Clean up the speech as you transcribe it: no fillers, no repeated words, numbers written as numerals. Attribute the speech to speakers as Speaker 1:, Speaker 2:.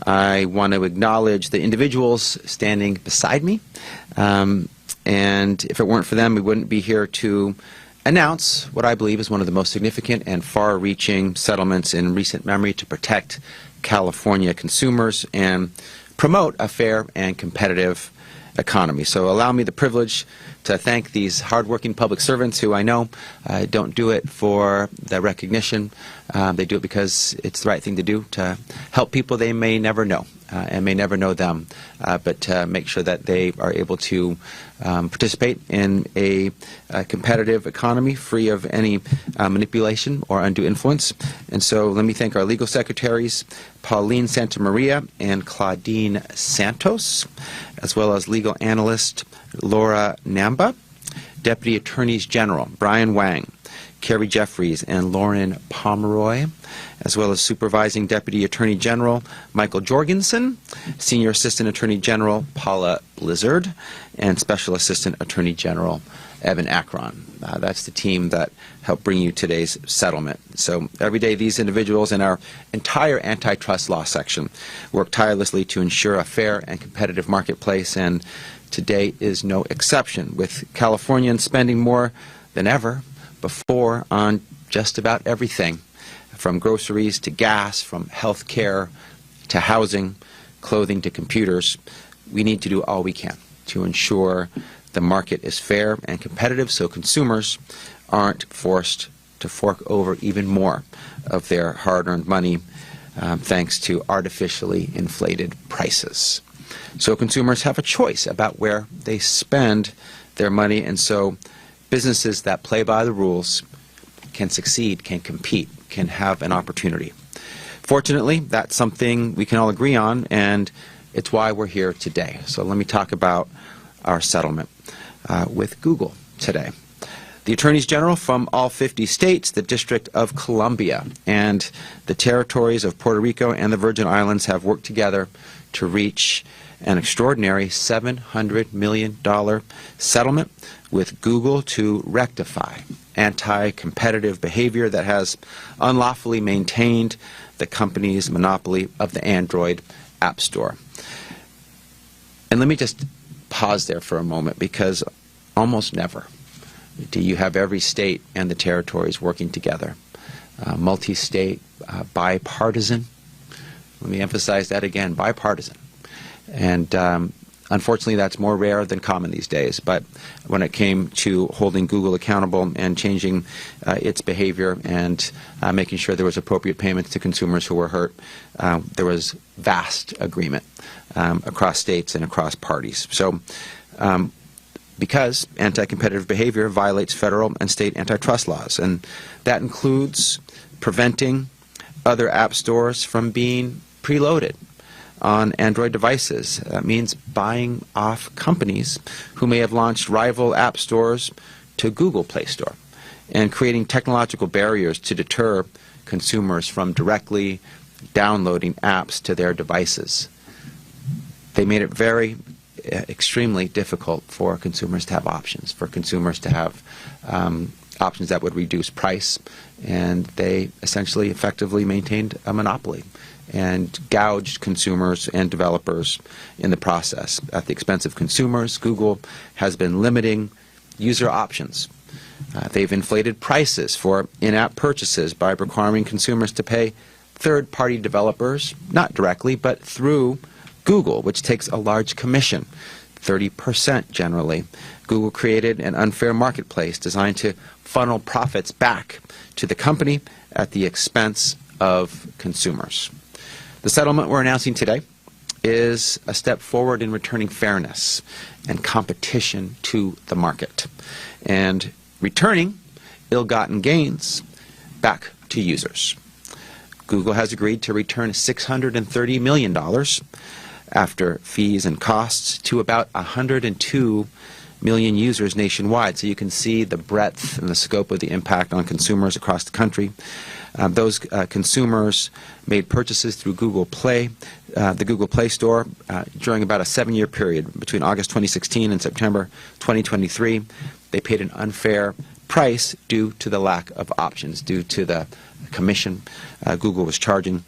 Speaker 1: I want to acknowledge the individuals standing beside me. And if it weren't for them, we wouldn't be here to announce what I believe is one of the most significant and far-reaching settlements in recent memory to protect California consumers and promote a fair and competitive economy. So allow me the privilege to thank these hardworking public servants who I know don't do it for the recognition. They do it because it's the right thing to do to help people they may never know and may never know them, but to make sure that they are able to participate in a competitive economy free of any manipulation or undue influence. And so let me thank our legal secretaries, Pauline Santamaria and Claudine Santos, as well as legal analyst Laura Namba, Deputy Attorneys General Brian Wang, Carrie Jeffries, and Lauren Pomeroy, as well as Supervising Deputy Attorney General Michael Jorgensen, Senior Assistant Attorney General Paula Blizzard, and Special Assistant Attorney General Evan Akron. That's the team that helped bring you today's settlement. So every day these individuals and our entire antitrust law section work tirelessly to ensure a fair and competitive marketplace, and today is no exception, with Californians spending more than ever before on just about everything, from groceries to gas, from health care to housing, clothing to computers. We need to do all we can to ensure the market is fair and competitive so consumers aren't forced to fork over even more of their hard-earned money thanks to artificially inflated prices. So consumers have a choice about where they spend their money, and so businesses that play by the rules can succeed, can compete, can have an opportunity. Fortunately, that's something we can all agree on, and it's why we're here today. So let me talk about our settlement with Google today. The attorneys general from all 50 states, the District of Columbia, and the territories of Puerto Rico and the Virgin Islands have worked together to reach an extraordinary $700 million settlement with Google to rectify anti-competitive behavior that has unlawfully maintained the company's monopoly of the Android App Store. And let me just pause there for a moment, because almost never do you have every state and the territories working together. Multi-state, bipartisan. Let me emphasize that again, bipartisan. And unfortunately, that's more rare than common these days. But when it came to holding Google accountable and changing its behavior and making sure there was appropriate payments to consumers who were hurt, there was vast agreement across states and across parties. So because anti-competitive behavior violates federal and state antitrust laws, and that includes preventing other app stores from being preloaded on Android devices. That means buying off companies who may have launched rival app stores to Google Play Store, and creating technological barriers to deter consumers from directly downloading apps to their devices. They made it extremely difficult for consumers to have options, for consumers to have options that would reduce price, and they essentially effectively maintained a monopoly and gouged consumers and developers in the process. At the expense of consumers, Google has been limiting user options. They've inflated prices for in-app purchases by requiring consumers to pay third-party developers, not directly, but through Google, which takes a large commission, 30% generally. Google created an unfair marketplace designed to funnel profits back to the company at the expense of consumers. The settlement we're announcing today is a step forward in returning fairness and competition to the market, and returning ill-gotten gains back to users. Google has agreed to return $630 million after fees and costs to about 102 million users nationwide. So you can see the breadth and the scope of the impact on consumers across the country. Those consumers made purchases through Google Play, the Google Play Store, during about a 7-year period between August 2016 and September 2023. They paid an unfair price due to the lack of options, due to the commission Google was charging